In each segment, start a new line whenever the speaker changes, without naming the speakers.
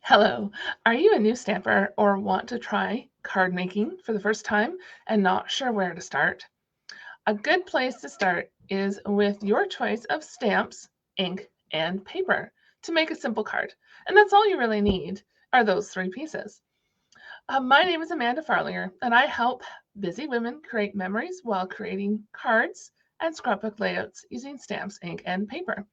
Hello. Are you a new stamper or want to try card making for the first time and not sure where to start? A good place to start is with your choice of stamps, ink, and paper to make a simple card. And that's all you really need are those three pieces. My name is Amanda Farlinger, and I help busy women create memories while creating cards and scrapbook layouts using stamps, ink, and paper.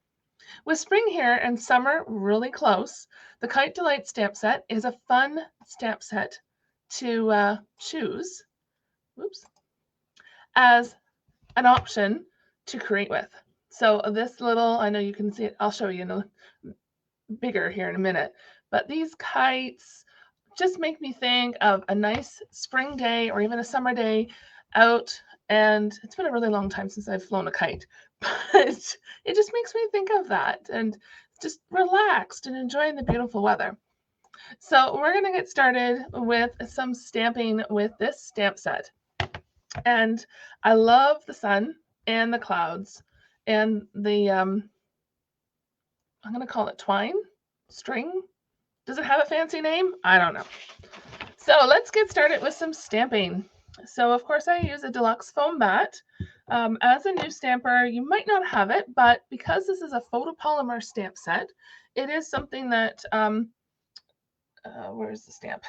With spring here and summer really close, the Kite Delight stamp set is a fun stamp set to choose oops, as an option to create with. So this little, I know you can see it, I'll show you in a bigger here in a minute, but these kites just make me think of a nice spring day or even a summer day out. And it's been a really long time since I've flown a kite, but it just makes me think of that and just relaxed and enjoying the beautiful weather. So we're going to get started with some stamping with this stamp set. And I love the sun and the clouds and the, I'm going to call it twine, string. Does it have a fancy name? I don't know. So let's get started with some stamping. So of course I use a deluxe foam mat. As a new stamper, you might not have it, but because this is a photopolymer stamp set, it is something that, where's the stamp?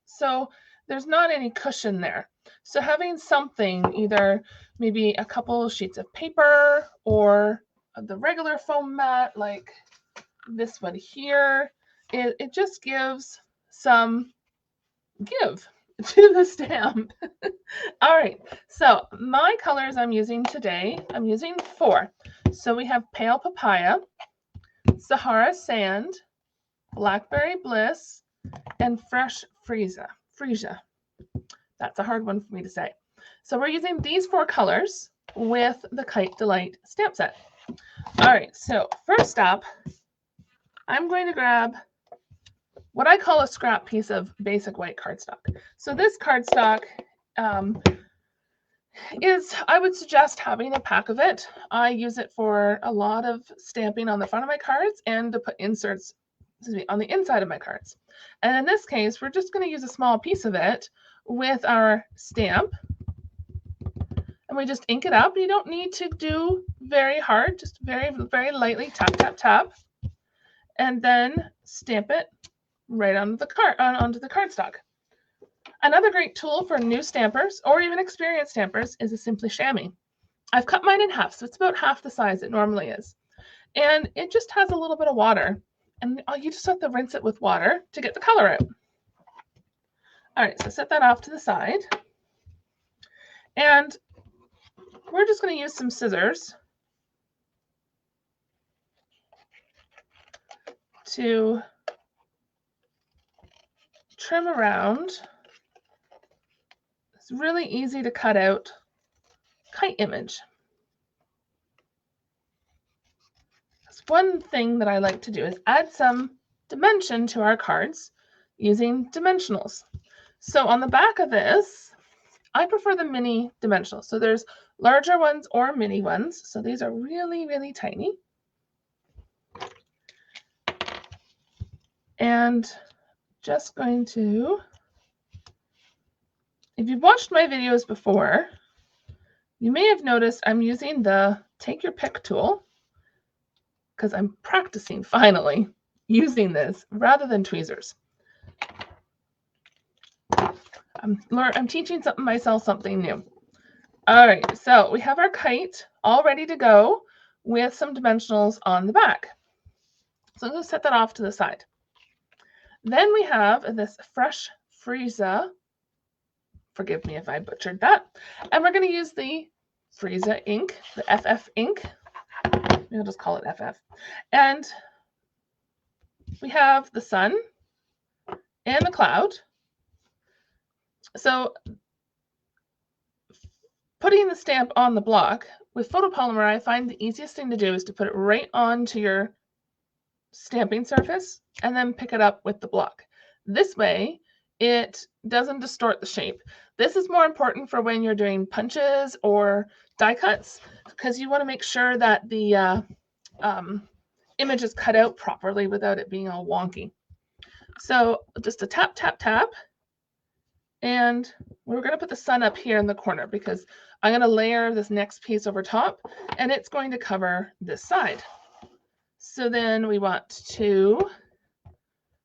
So there's not any cushion there. So having something, either maybe a couple sheets of paper or the regular foam mat like this one here, it just gives some give to the stamp. All right, so my colors I'm using today, I'm using 4. So we have Pale Papaya, Sahara Sand, Blackberry Bliss, and Fresh Freesia. That's a hard one for me to say. So we're using these 4 colors with the Kite Delight stamp set. All right, so first up, I'm going to grab what I call a scrap piece of basic white cardstock. So this cardstock I would suggest having a pack of it. I use it for a lot of stamping on the front of my cards and to put inserts on the inside of my cards. And in this case, we're just going to use a small piece of it with our stamp. And we just ink it up. You don't need to do very hard, just very, very lightly tap, tap, tap. And then stamp it right onto the cardstock. Another great tool for new stampers or even experienced stampers is a Simply Chamois. I've cut mine in half, so it's about half the size it normally is. And it just has a little bit of water. And you just have to rinse it with water to get the color out. All right, so set that off to the side. And we're just going to use some scissors to trim around. It's really easy to cut out kite image. One thing that I like to do is add some dimension to our cards using dimensionals. So on the back of this, I prefer the mini dimensionals. So there's larger ones or mini ones. So these are really, really tiny. And just going to, if you've watched my videos before, you may have noticed I'm using the Take Your Pick tool because I'm practicing finally using this rather than tweezers. I'm teaching myself something new. All right, so we have our kite all ready to go with some dimensionals on the back. So I'm going to set that off to the side. Then we have this Fresh Freesia. Forgive me if I butchered that. And we're going to use the Freesia ink, the FF ink. I'll just call it FF. And we have the sun and the cloud. So putting the stamp on the block with photopolymer, I find the easiest thing to do is to put it right onto your stamping surface and then pick it up with the block. This way, it doesn't distort the shape. This is more important for when you're doing punches or die cuts because you want to make sure that the image is cut out properly without it being all wonky. So just a tap, tap, tap. And we're going to put the sun up here in the corner because I'm going to layer this next piece over top and it's going to cover this side. So then we want to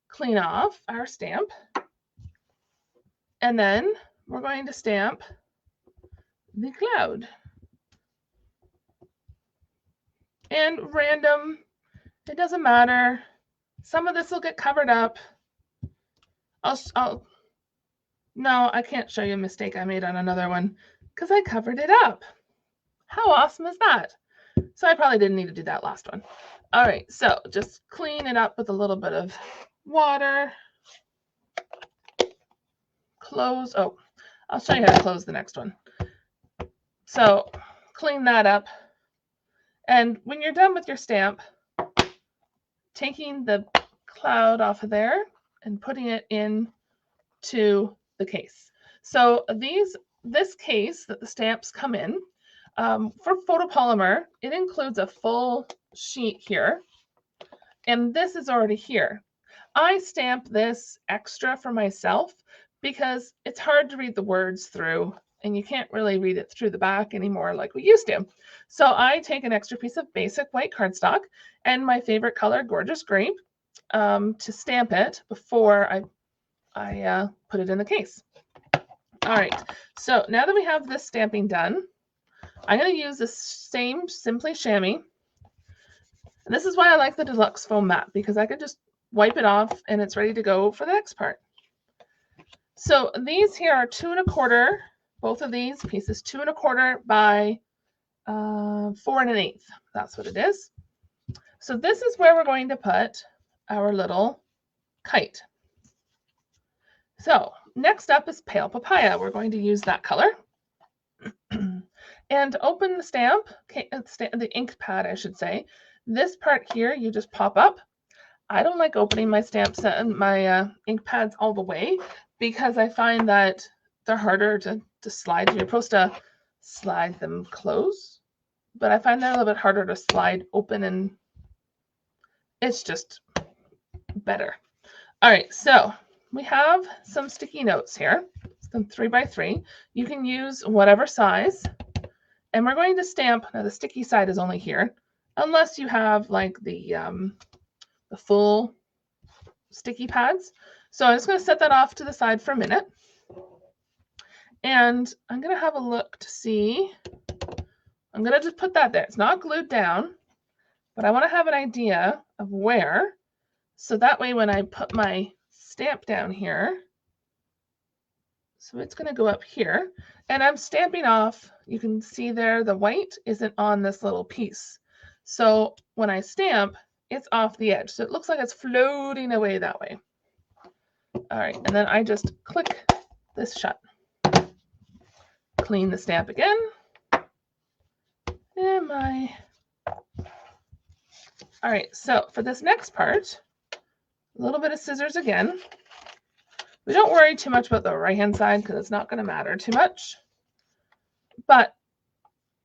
clean off our stamp. And then we're going to stamp the cloud. And random, it doesn't matter. Some of this will get covered up. No, I can't show you a mistake I made on another one because I covered it up. How awesome is that? So I probably didn't need to do that last one. All right, so just clean it up with a little bit of water. Close. Oh, I'll show you how to close the next one. So clean that up. And when you're done with your stamp, taking the cloud off of there and putting it into the case. So this case that the stamps come in, for photopolymer, it includes a full sheet here, and this is already here. I stamp this extra for myself because it's hard to read the words through, and you can't really read it through the back anymore like we used to. So I take an extra piece of basic white cardstock and my favorite color, Gorgeous Grape, to stamp it before I put it in the case. All right, so now that we have this stamping done, I'm going to use the same Simply Chamois. And this is why I like the Deluxe Foam Mat, because I could just wipe it off and it's ready to go for the next part. So these here are 2 1/4, both of these pieces, 2 1/4 by 4 1/8. That's what it is. So this is where we're going to put our little kite. So next up is Pale Papaya. We're going to use that color. And open the stamp, the ink pad, I should say. This part here, you just pop up. I don't like opening my stamp set and my ink pads all the way because I find that they're harder to slide. You're supposed to slide them close, but I find they're a little bit harder to slide open, and it's just better. All right, so we have some sticky notes here, some 3 by 3. You can use whatever size. And we're going to stamp, now the sticky side is only here, unless you have like the full sticky pads. So I'm just going to set that off to the side for a minute. And I'm going to have a look to see, I'm going to just put that there. It's not glued down, but I want to have an idea of where. So that way when I put my stamp down here, so it's going to go up here, and I'm stamping off, you can see there the white isn't on this little piece. So when I stamp, it's off the edge. So it looks like it's floating away that way. All right, and then I just click this shut. Clean the stamp again. And all right, so for this next part, a little bit of scissors again. We don't worry too much about the right-hand side because it's not going to matter too much. But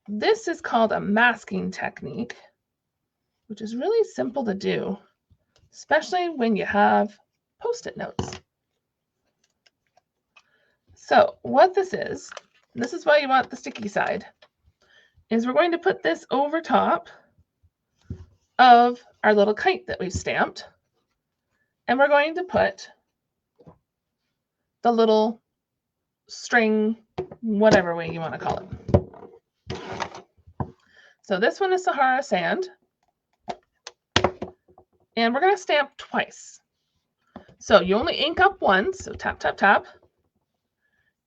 this is called a masking technique, which is really simple to do, especially when you have Post-it notes. So what this is why you want the sticky side, is we're going to put this over top of our little kite that we've stamped, and we're going to put the little string, whatever way you want to call it. So this one is Sahara Sand, and we're going to stamp twice. So you only ink up once, so tap, tap, tap.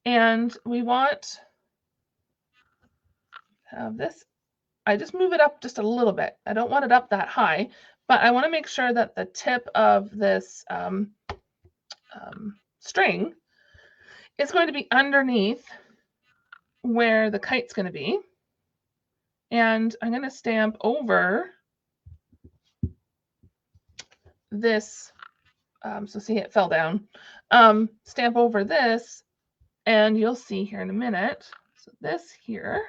And we want to have this, I just move it up just a little bit. I don't want it up that high, but I want to make sure that the tip of this string is going to be underneath where the kite's going to be. And I'm going to stamp over this. So see, it fell down. Stamp over this, and you'll see here in a minute. So this here,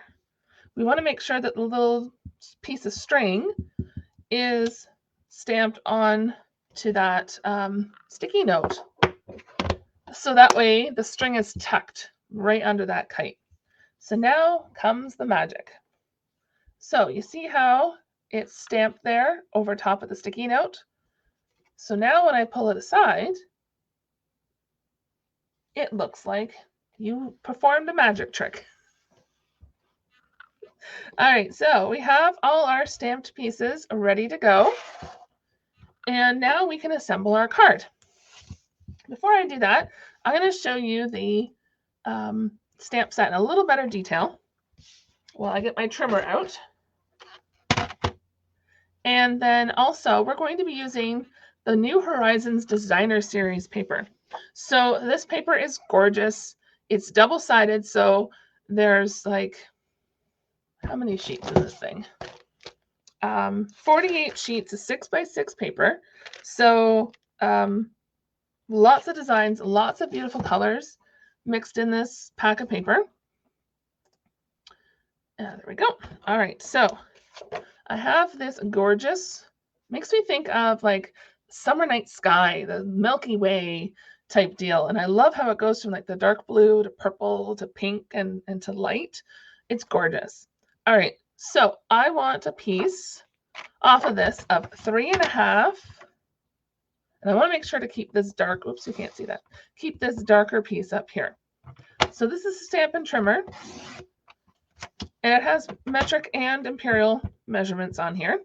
we want to make sure that the little piece of string is stamped on to that sticky note. So that way the string is tucked right under that kite. So now comes the magic. So you see how it's stamped there over top of the sticky note? So now when I pull it aside, it looks like you performed a magic trick. All right, so we have all our stamped pieces ready to go. And now we can assemble our card. Before I do that, I'm going to show you the stamp set in a little better detail while I get my trimmer out. And then also we're going to be using the New Horizons Designer Series paper. So this paper is gorgeous. It's double-sided, so there's like, how many sheets in this thing? 48 sheets of 6x6 paper. So lots of designs, lots of beautiful colors mixed in this pack of paper. There we go. All right, so I have this gorgeous, makes me think of like summer night sky, the Milky Way type deal. And I love how it goes from like the dark blue to purple to pink and to light. It's gorgeous. All right, so I want a piece off of this of 3.5. And I want to make sure to keep this dark, oops, you can't see that. Keep this darker piece up here. So this is a Stampin' trimmer. And it has metric and imperial measurements on here.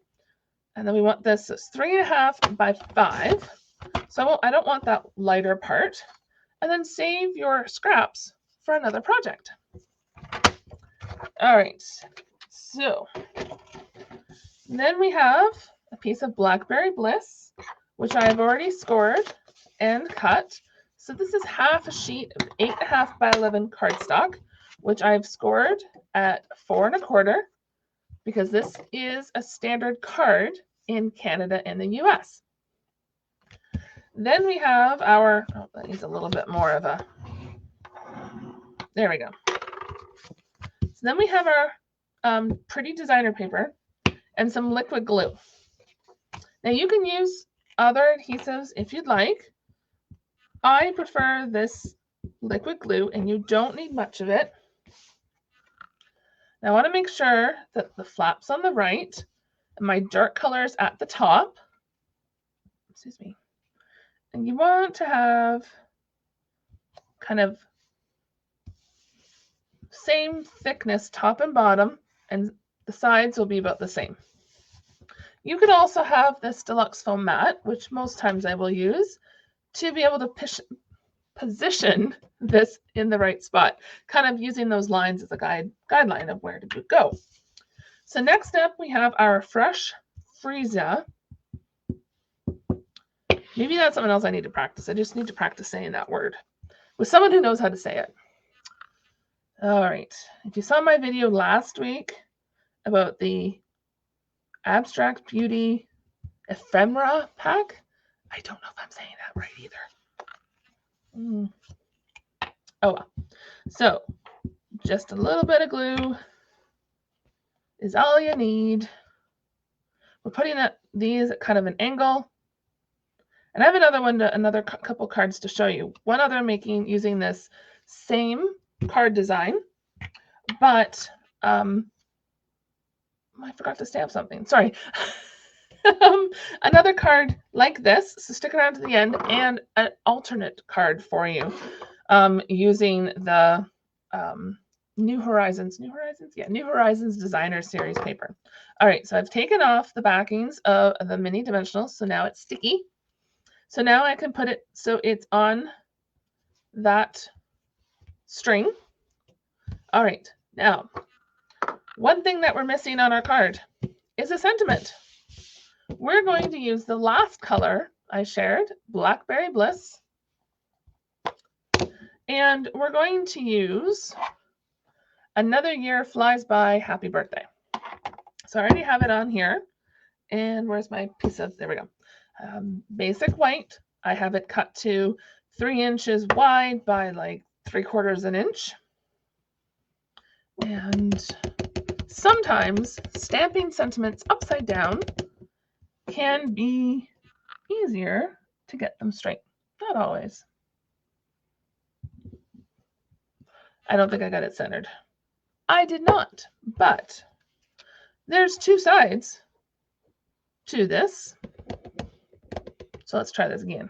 And then we want this as 3.5 by 5. So I don't want that lighter part. And then save your scraps for another project. All right, so then we have a piece of Blackberry Bliss, which I have already scored and cut. So this is half a sheet of 8.5 by 11 cardstock, which I've scored at 4 1/4 because this is a standard card in Canada and the US. Then we have our, oh, that needs a little bit more of a, there we go. So then we have our pretty designer paper and some liquid glue. Now you can use other adhesives if you'd like. I prefer this liquid glue and you don't need much of it. Now I want to make sure that the flap's on the right and my dark colors at the top. Excuse me. And you want to have kind of same thickness top and bottom, and the sides will be about the same. You could also have this deluxe foam mat, which most times I will use, to be able to position this in the right spot, kind of using those lines as a guideline of where to go. So next up, we have our Fresh Freesia. Maybe that's something else I need to practice. I just need to practice saying that word with someone who knows how to say it. All right. If you saw my video last week about the Abstract Beauty Ephemera pack, I don't know if I'm saying that right either. Oh well. So just a little bit of glue is all you need. We're putting these at kind of an angle. And I have another couple cards to show you. One other using this same card design, but I forgot to stamp something. Sorry. Another card like this, so stick around to the end, and an alternate card for you using the New Horizons Designer Series paper. All right, so I've taken off the backings of the mini dimensionals, so now it's sticky. So now I can put it so it's on that string. All right, now one thing that we're missing on our card is a sentiment. We're going to use the last color I shared, Blackberry Bliss, and we're going to use Another Year Flies By, Happy Birthday. So I already have it on here. And where's my piece of, there we go. Basic white. I have it cut to 3 inches wide by like 3/4 an inch. And sometimes stamping sentiments upside down can be easier to get them straight. Not always. I don't think I got it centered. I did not, but there's two sides to this. So let's try this again.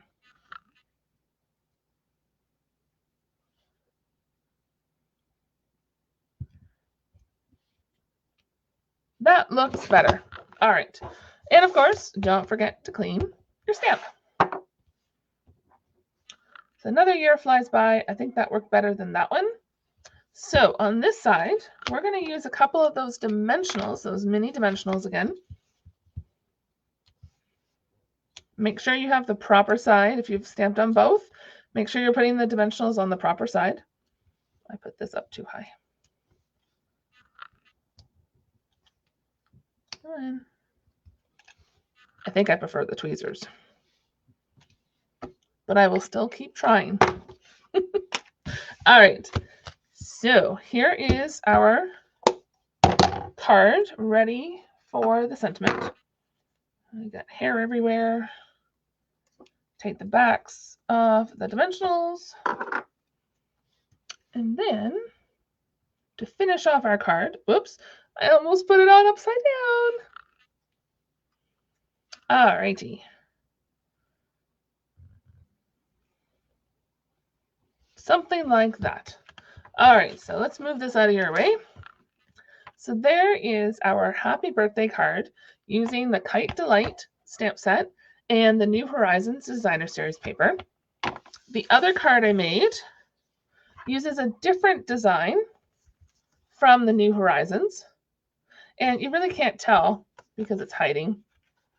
That looks better. All right. And of course, don't forget to clean your stamp. So another year flies by. I think that worked better than that one. So on this side, we're going to use a couple of those dimensionals, those mini dimensionals again. Make sure you have the proper side. If you've stamped on both, make sure you're putting the dimensionals on the proper side. I put this up too high. I think I prefer the tweezers, but I will still keep trying. All right, so here is our card ready for the sentiment. I got hair everywhere. Take the backs of the dimensionals. And then to finish off our card, whoops, I almost put it on upside down. All righty. Something like that. All right, so let's move this out of your way. So there is our happy birthday card using the Kite Delight stamp set and the New Horizons Designer Series paper. The other card I made uses a different design from the New Horizons. And you really can't tell because it's hiding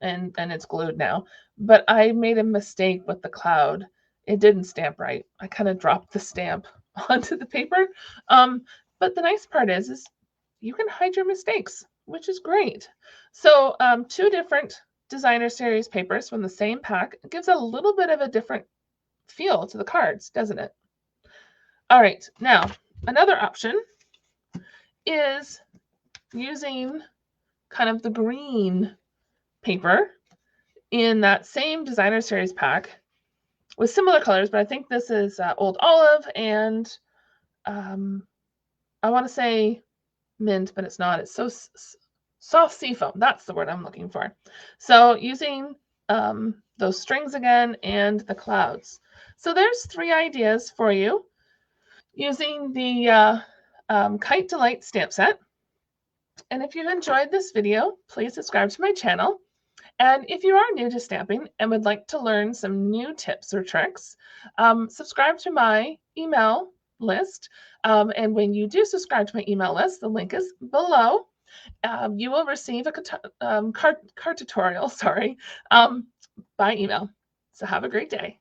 and it's glued now. But I made a mistake with the cloud. It didn't stamp right. I kind of dropped the stamp onto the paper. But the nice part is you can hide your mistakes, which is great. So two different Designer Series papers from the same pack. It gives a little bit of a different feel to the cards, doesn't it? All right, now another option is using kind of the green paper in that same Designer Series pack with similar colors, but I think this is Old Olive and I want to say mint, but it's not. It's so soft seafoam. That's the word I'm looking for. So using those strings again and the clouds. So there's three ideas for you using the Kite Delight stamp set. And if you've enjoyed this video, please subscribe to my channel. And if you are new to stamping and would like to learn some new tips or tricks, subscribe to my email list. And when you do subscribe to my email list, the link is below. You will receive a card tutorial, by email. So have a great day.